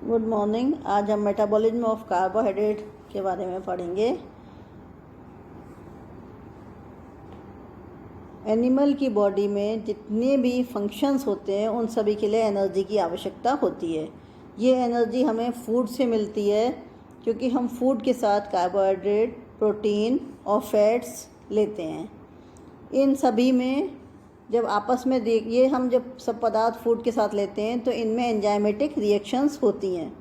Good morning. आज हम metabolism of carbohydrate के बारे में पढ़ेंगे। एनिमल की बॉडी में जितने भी फंक्शंस होते हैं उन सभी के लिए एनर्जी की आवश्यकता होती है। ये एनर्जी हमें फूड से मिलती है क्योंकि हम फूड के साथ कार्बोहाइड्रेट, प्रोटीन और फैट्स लेते हैं। इन सभी में जब आपस में देखिए, हम जब सब पदार्थ फूड के साथ लेते हैं तो इनमें एंजाइमेटिक रिएक्शंस होती हैं।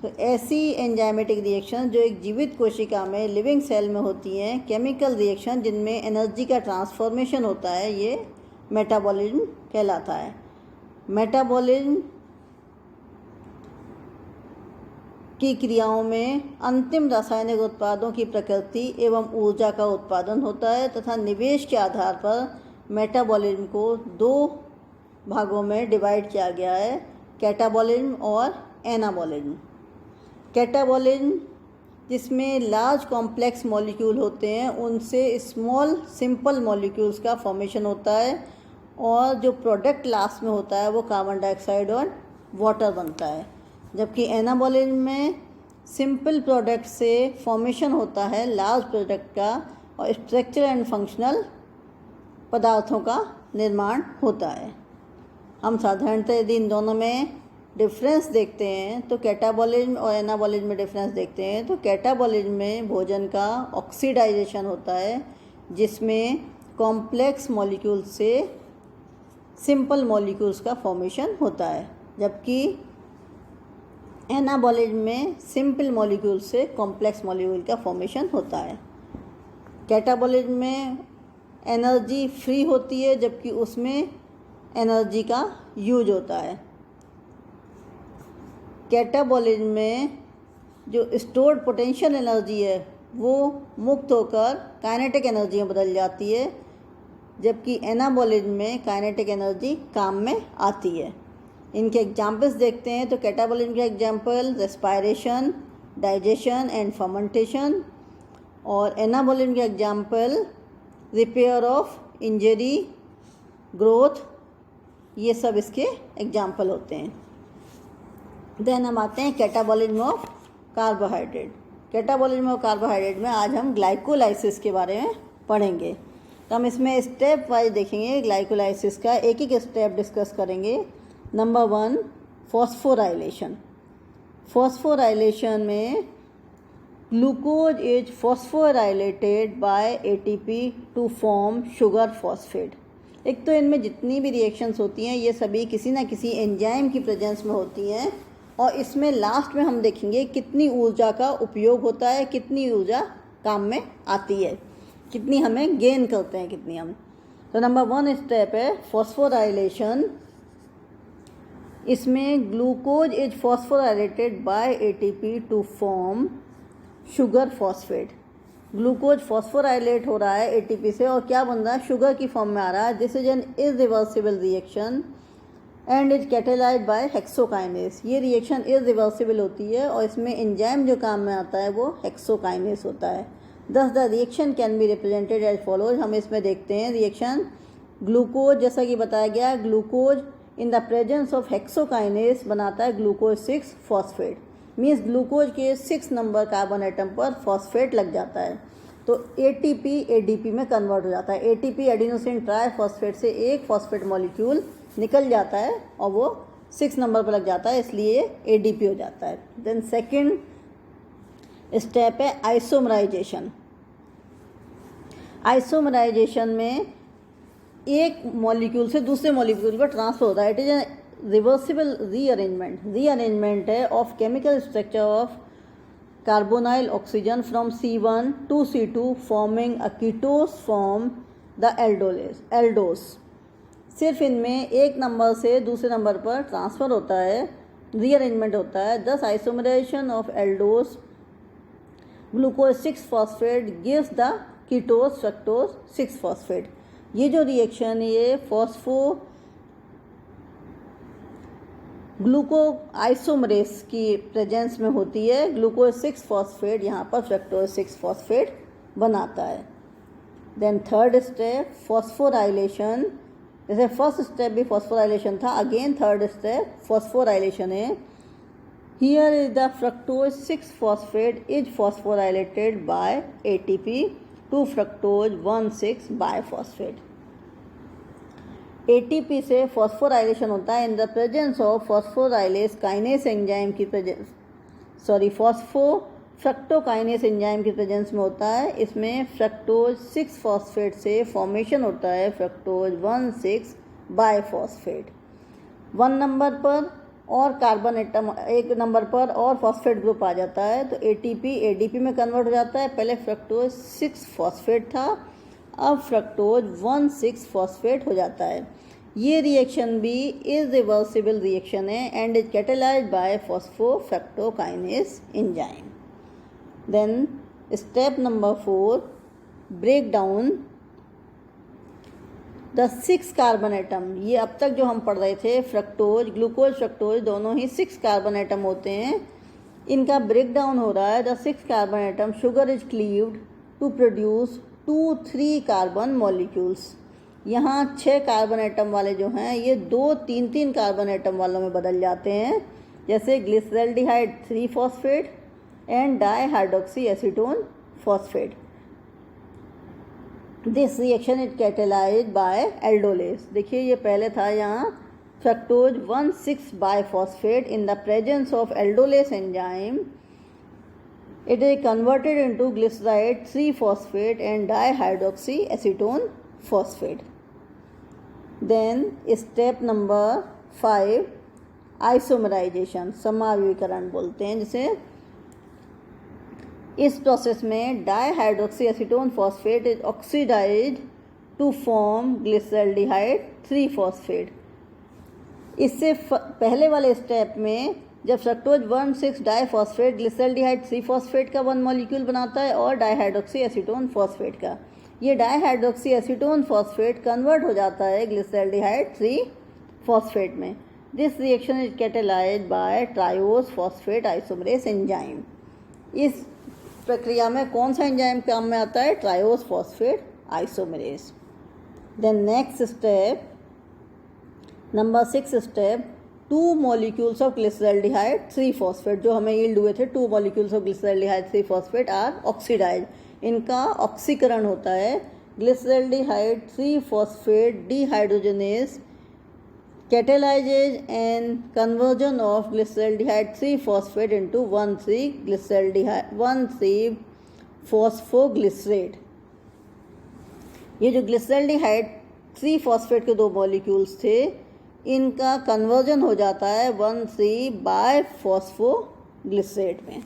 तो ऐसी एंजाइमेटिक रिएक्शन जो एक जीवित कोशिका में, लिविंग सेल में होती हैं, केमिकल रिएक्शन जिनमें एनर्जी का ट्रांसफॉर्मेशन होता है, ये मेटाबॉलिज्म कहलाता है। मेटाबॉलिज्म की क्रियाओं में अंतिम रासायनिक उत्पादों की प्रकृति एवं ऊर्जा का उत्पादन होता है तथा निवेश के आधार पर मेटाबॉलिज्म को दो भागों में डिवाइड किया गया है, कैटाबॉलिज्म और एनाबॉलिज्म। कैटाबॉलिज्म जिसमें लार्ज कॉम्प्लेक्स मॉलिक्यूल होते हैं उनसे स्मॉल सिंपल मॉलिक्यूल्स का फॉर्मेशन होता है, और जो प्रोडक्ट लास्ट में होता है वो कार्बन डाइऑक्साइड और वाटर बनता है। जबकि एनाबॉलिज्म में सिंपल प्रोडक्ट से फॉर्मेशन होता है लार्ज प्रोडक्ट का, और स्ट्रक्चर एंड फंक्शनल पदार्थों का निर्माण होता है। हम साधारणतः यदि इन दोनों में डिफरेंस देखते हैं तो कैटाबॉलिज्म और एनाबॉलिज्म में डिफरेंस देखते हैं तो कैटाबॉलिज्म में भोजन का ऑक्सीडाइजेशन होता है जिसमें कॉम्प्लेक्स मॉलिक्यूल से सिंपल मॉलिक्यूल्स का फॉर्मेशन होता है, जबकि एनाबॉलिज्म में सिंपल मॉलिक्यूल से कॉम्प्लेक्स मॉलिक्यूल का फॉर्मेशन होता है। कैटाबॉलिज्म में एनर्जी फ्री होती है जबकि उसमें एनर्जी का यूज होता है। कैटाबॉलिज्म में जो स्टोर्ड पोटेंशियल एनर्जी है वो मुक्त होकर काइनेटिक एनर्जी में बदल जाती है, जबकि एनाबॉलिज्म में काइनेटिक एनर्जी काम में आती है। इनके एग्जाम्पल्स देखते हैं तो कैटाबॉलिज्म के example respiration, digestion and fermentation, और एनाबॉलिज्म के example repair of injury, growth, ये सब इसके एग्जाम्पल होते हैं। देन हम आते हैं catabolism of carbohydrate. Catabolism of carbohydrate में आज हम ग्लाइकोलाइसिस के बारे में पढ़ेंगे। तो हम इसमें स्टेप वाइज देखेंगे ग्लाइकोलाइसिस का, एक एक स्टेप डिस्कस करेंगे। Number 1, phosphorylation. फॉस्फोराइलेशन में glucose is phosphorylated by ATP to form sugar phosphate. एक तो इनमें जितनी भी रिएक्शंस होती हैं ये सभी किसी ना किसी एंजाइम की प्रेजेंस में होती हैं, और इसमें लास्ट में हम देखेंगे कितनी ऊर्जा का उपयोग होता है, कितनी ऊर्जा काम में आती है, कितनी हमें गेन करते हैं, कितनी हम। तो नंबर 1 स्टेप है फॉस्फोराइलेशन। इसमें glucose is phosphorylated by ATP to form sugar phosphate. Glucose phosphorylate हो रहा है एटीपी से और क्या बन रहा है, शुगर की फॉर्म में आ रहा है। This is an irreversible reaction and is catalysed by hexokinase. ये रिएक्शन इरिवर्सिबल होती है और इसमें एंजाइम जो काम में आता है वो हेक्सोकाइनेस होता है। Thus the reaction can be represented as follows. हम इसमें देखते हैं रिएक्शन ग्लूकोज, जैसा कि बताया गया, glucose in the presence of hexokinase बनाता है ग्लूकोज 6 फॉस्फेट। मीन्स ग्लूकोज के 6 नंबर कार्बन एटम पर फॉस्फेट लग जाता है, तो एटीपी एडीपी में कन्वर्ट हो जाता है। एटीपी एडिनोसिन ट्राइफॉस्फेट से एक फॉस्फेट मॉलिक्यूल निकल जाता है और वो 6 नंबर पर लग जाता है, इसलिए एडीपी हो जाता है। देन सेकंड स्टेप है आइसोमराइजेशन। आइसोमराइजेशन में एक मॉलिक्यूल से दूसरे मॉलिक्यूल पर ट्रांसफर होता है। इट इज रिवर्सिबल रीअरेंजमेंट है of chemical structure of carbonyl oxygen from C1 to C2 forming a ketose form the Eldhose. सिर्फ इनमें एक नंबर से दूसरे नंबर पर ट्रांसफ़र होता है, रीअरेंजमेंट होता है। Thus isomerisation of aldose glucose 6 phosphate gives the ketose fructose 6 phosphate. ये जो रिएक्शन ये ग्लूको आइसोमरेस की प्रेजेंस में होती है। ग्लूकोज 6 फॉस्फेट यहाँ पर फ्रक्टोज 6 फॉस्फेट बनाता है। Then third step phosphorylation. जैसे फर्स्ट स्टेप भी फॉस्फोराइलेशन था, अगेन थर्ड स्टेप फॉस्फोराइलेशन है। Here is the fructose 6-phosphate is phosphorylated by ATP to fructose 1,6 biphosphate. ATP से फॉस्फोराइलेशन होता है in the presence of phosphorylase kinase enzyme की फ्रक्टोकाइनेस enzyme की presence में होता है। इसमें फ्रक्टोज 6-फॉस्फेट से फॉर्मेशन होता है फ्रक्टोज 1,6 बायफॉस्फेट। 1 नंबर पर और कार्बन एटम 1 नंबर पर और फॉस्फेट ग्रुप आ जाता है तो ATP ADP में कन्वर्ट हो जाता है। पहले फ्रक्टोज 6-फॉस्फेट था, अब फ्रक्टोज 1,6 फॉस्फेट हो जाता है। ये रिएक्शन भी इरिवर्सिबल रिएक्शन है and is catalysed by phosphofructokinase enzyme. Then step number 4, break down the 6 carbon atom. ये अब तक जो हम पढ़ रहे थे फ्रक्टोज, ग्लूकोज, फ्रक्टोज दोनों ही 6 कार्बन एटम होते हैं। इनका ब्रेक डाउन हो रहा है। The 6 carbon atom sugar is cleaved to produce 2-3 carbon molecules. यहाँ 6 कार्बन एटम वाले जो हैं ये 2-3 कार्बन एटम वालों में बदल जाते हैं, जैसे ग्लिसरल्डिहाइड 3-फॉस्फेट and dihydroxy acetone phosphate. This reaction is catalysed by aldolase. देखिए ये पहले था यहाँ fructose 1,6 biphosphate in the presence of aldolase enzyme it is converted into glyceride 3-phosphate and dihydroxy acetone phosphate. Then step number 5, isomerization, समावीकरण बोलते हैं जिसे। इस प्रोसेस में dihydroxy acetone phosphate is oxidised to form glyceraldehyde 3-फॉस्फेट। इससे पहले वाले स्टेप में जब फ्रक्टोज 1,6 डाईफॉस्फेट ग्लिसरल्डिहाइड 3-फॉस्फेट का 1 मॉलिक्यूल बनाता है और डाईहाइड्रोक्सी एसीटोन फॉस्फेट का, ये डाईहाइड्रोक्सी एसीटोन फॉस्फेट कन्वर्ट हो जाता है ग्लिसरल्डिहाइड 3-फॉस्फेट में। This reaction is catalysed by triose phosphate isomerase enzyme. इस प्रक्रिया में कौन सा एंजाइम काम में आता है? Triose phosphate isomerase. Then next step number 6 step, 2 molecules of glyceraldehyde 3-फॉस्फेट जो हमें यील्ड हुए थे, 2 मॉलिक्यूल्स ऑफ ग्लिसरल्डिहाइड 3-फॉस्फेट आर ऑक्सीडाइज। इनका ऑक्सीकरण होता है। ग्लिसरल्डिहाइड 3-फॉस्फेट dehydrogenase catalyzes and conversion of glyceraldehyde 3-phosphate into 1,3-phosphoglycerate। ये जो ग्लिसरल्डिहाइड 3-फॉस्फेट के 2 मॉलिक्यूल्स थे इनका कन्वर्जन हो जाता है 1,3-बायफॉस्फोग्लिसरेट में।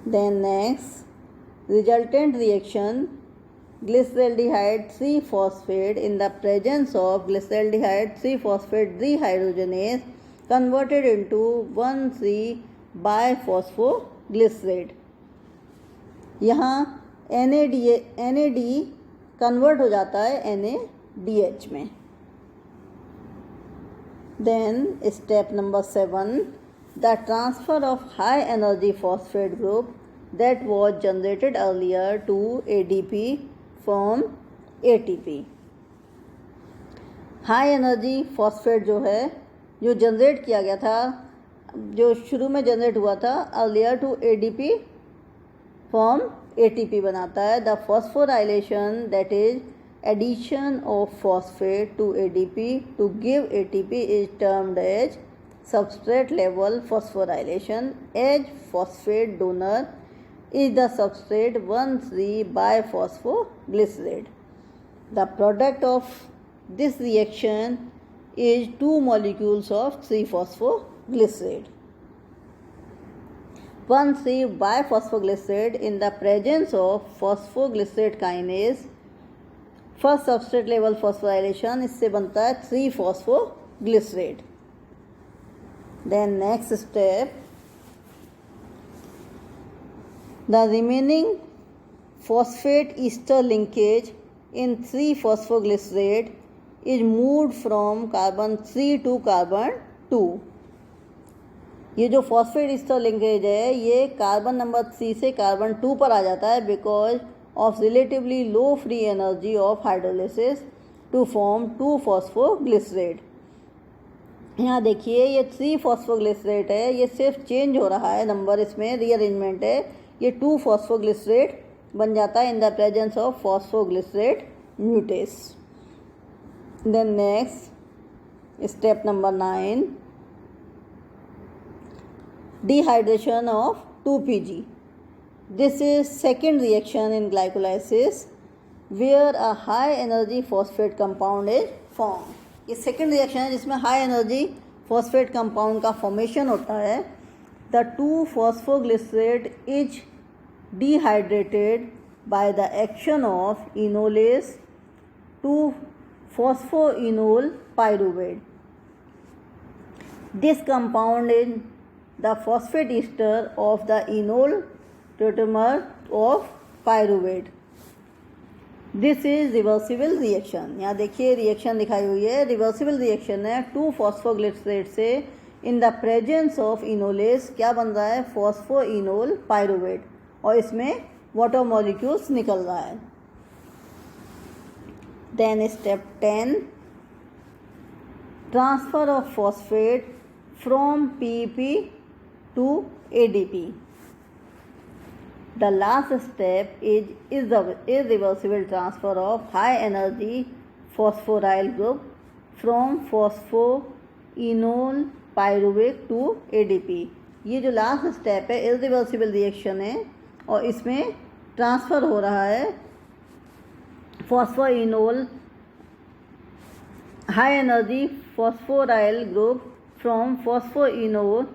Then next resultant reaction, glyceraldehyde 3-phosphate in the presence of glyceraldehyde 3-phosphate dehydrogenase converted into 1,3-biphosphoglycerate। यहाँ NAD कन्वर्ट हो जाता है NADH में। Then step number 7, the transfer of high energy phosphate group that was generated earlier to ADP from ATP। High energy phosphate जो है जो generate किया गया था, जो शुरू में जनरेट हुआ था, earlier to ADP from ATP बनाता है। The phosphorylation that is addition of phosphate to ADP to give ATP is termed as substrate level phosphorylation. As phosphate donor is the substrate 1,3-biphosphoglycerate. The product of this reaction is 2 molecules of 3-phosphoglycerate. 1,3-biphosphoglycerate in the presence of phosphoglycerate kinase, first substrate level phosphorylation, इससे बनता है 3-phosphoglycerate. Then next step, the remaining phosphate ester linkage in 3-phosphoglycerate is moved from carbon 3 to carbon 2। ये जो phosphate Easter linkage है ये carbon number 3 से carbon 2 पर आ जाता है because of relatively low free energy of hydrolysis to form 2-phosphoglycerate। यहाँ देखिए ये 3 फॉस्फोग्लिसरेट है, ये सिर्फ चेंज हो रहा है नंबर, इसमें रीअरेंजमेंट है, ये 2 फॉस्फोग्लिसरेट बन जाता है in the presence of phosphoglycerate mutase. Then next step number 9, dehydration of 2PG. This is second reaction in glycolysis where a high energy phosphate compound is formed. ये सेकेंड रिएक्शन है जिसमें high energy phosphate compound का formation होता है। The 2 phosphoglycerate is dehydrated by the action of enolase 2 phosphoenol pyruvate. This compound is the phosphate ester of the enol tautomer of pyruvate. This is reversible reaction. यहाँ देखिए reaction दिखाई हुई है, reversible reaction है 2 phosphoglycerate से इन the presence of enolase क्या बन रहा है, फॉस्फोइनोल पायरुवेट, और इसमें वाटर मॉलिक्यूल्स निकल रहा है। Then step 10, transfer of phosphate from PP to ADP. The last step is the irreversible transfer of high energy phosphoryl group from phosphoenol pyruvate to ADP. ये जो लास्ट स्टेप है irreversible reaction है और इसमें transfer हो रहा है phosphoenol high energy phosphoryl group from phosphoenol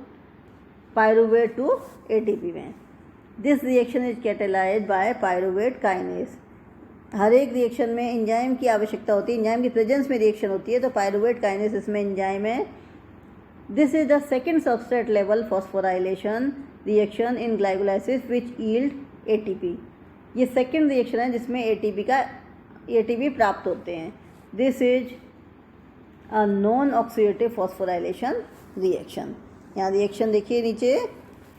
pyruvate to ATP में। This reaction is catalysed by pyruvate kinase. हर एक रिएक्शन में एंजाइम की आवश्यकता होती है, एंजाइम की प्रेजेंस में रिएक्शन होती है, तो पायरुवेट काइनेज इसमें एंजाइम है। This is the second substrate level phosphorylation reaction in glycolysis which yield ATP. ये सेकेंड रिएक्शन है जिसमें एटीपी प्राप्त होते हैं। This is a non oxidative phosphorylation reaction. यहाँ रिएक्शन देखिए नीचे,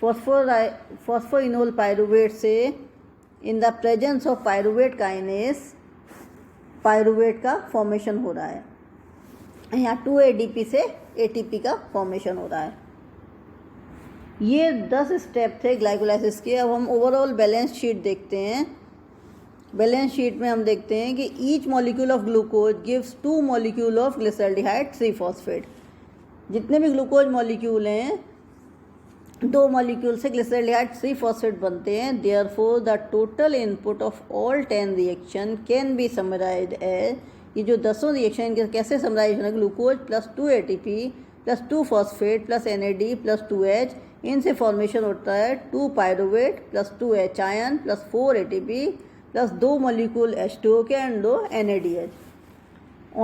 फॉस्फोइनोल पायरुवेट से इन the presence of pyruvate kinase pyruvate का फॉर्मेशन हो रहा है। यहाँ 2 ADP से ATP का फॉर्मेशन हो रहा है। ये 10 स्टेप थे ग्लाइकोलाइसिस के। अब हम ओवरऑल बैलेंस शीट देखते हैं। बैलेंस शीट में हम देखते हैं कि each molecule of glucose gives 2 molecule of glyceraldehyde 3 phosphate. जितने भी ग्लूकोज मॉलिक्यूल हैं 2 मॉलिक्यूल से ग्लिसरॉल्डिहाइड 3 फॉस्फेट बनते हैं। Therefore the total input of all 10 reaction can be summarised as, ये जो 10 रिएक्शन इनके कैसे समराइज होना, glucose plus 2 ATP plus 2 phosphate plus NAD plus 2H, इनसे फॉर्मेशन होता है 2 pyruvate plus 2 H ion plus 4 ATP plus 2 molecule H2O के and 2 NADH।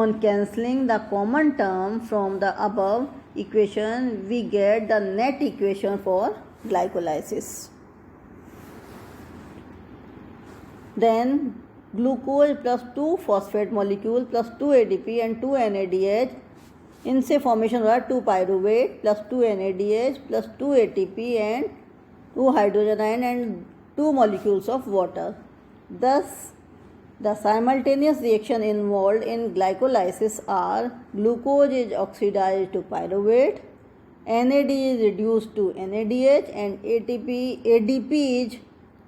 On cancelling the common term from the above equation, we get the net equation for glycolysis. Then glucose plus 2 phosphate molecule plus 2 ADP and 2 NADH, इनसे formation हो रहा है 2 pyruvate plus 2 NADH plus 2 ATP and 2 hydrogen ion and 2 molecules of water. Thus the simultaneous reaction involved in glycolysis are glucose is oxidized to pyruvate, NAD is reduced to NADH and ADP is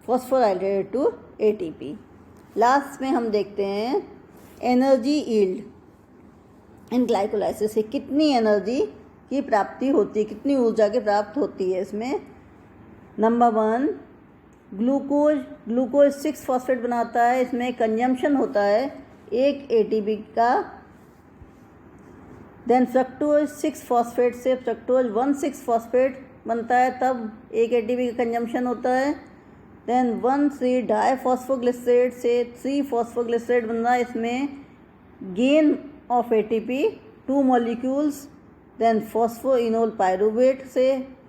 phosphorylated to ATP. Last में हम देखते हैं energy yield in glycolysis से कितनी energy की प्राप्ति होती है, कितनी ऊर्जा की प्राप्त होती है इसमें। नंबर 1, ग्लूकोज 6 फॉस्फेट बनाता है, इसमें कंजम्पशन होता है 1 ATP का। देन फ्रक्टोज 6 फॉस्फेट से फ्रक्टोज 1,6 फॉस्फेट बनता है, तब 1 ATP का कंजम्पशन होता है। देन 1,3 डाईफॉस्फोग्लिसरेट से 3 फॉस्फोग्लिसरेट बन रहा है, इसमें gain of ATP 2 molecules. Then phosphoenol pyruvate से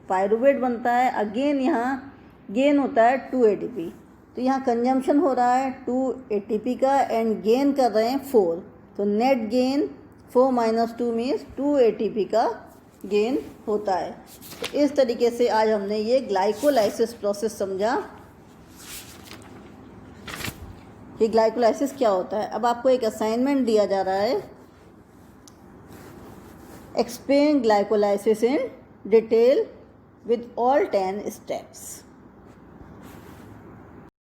पायरुवेट बनता है, अगेन यहाँ गेन होता है 2 ATP। तो यहाँ कंजम्पशन हो रहा है 2 ATP का एंड गेन कर रहे हैं 4, तो नेट गेन 4 - 2 मीन्स 2 ATP का गेन होता है। तो इस तरीके से आज हमने ये ग्लाइकोलाइसिस प्रोसेस समझा कि ग्लाइकोलाइसिस क्या होता है। अब आपको एक असाइनमेंट दिया जा रहा है explain glycolysis in detail with all 10 steps.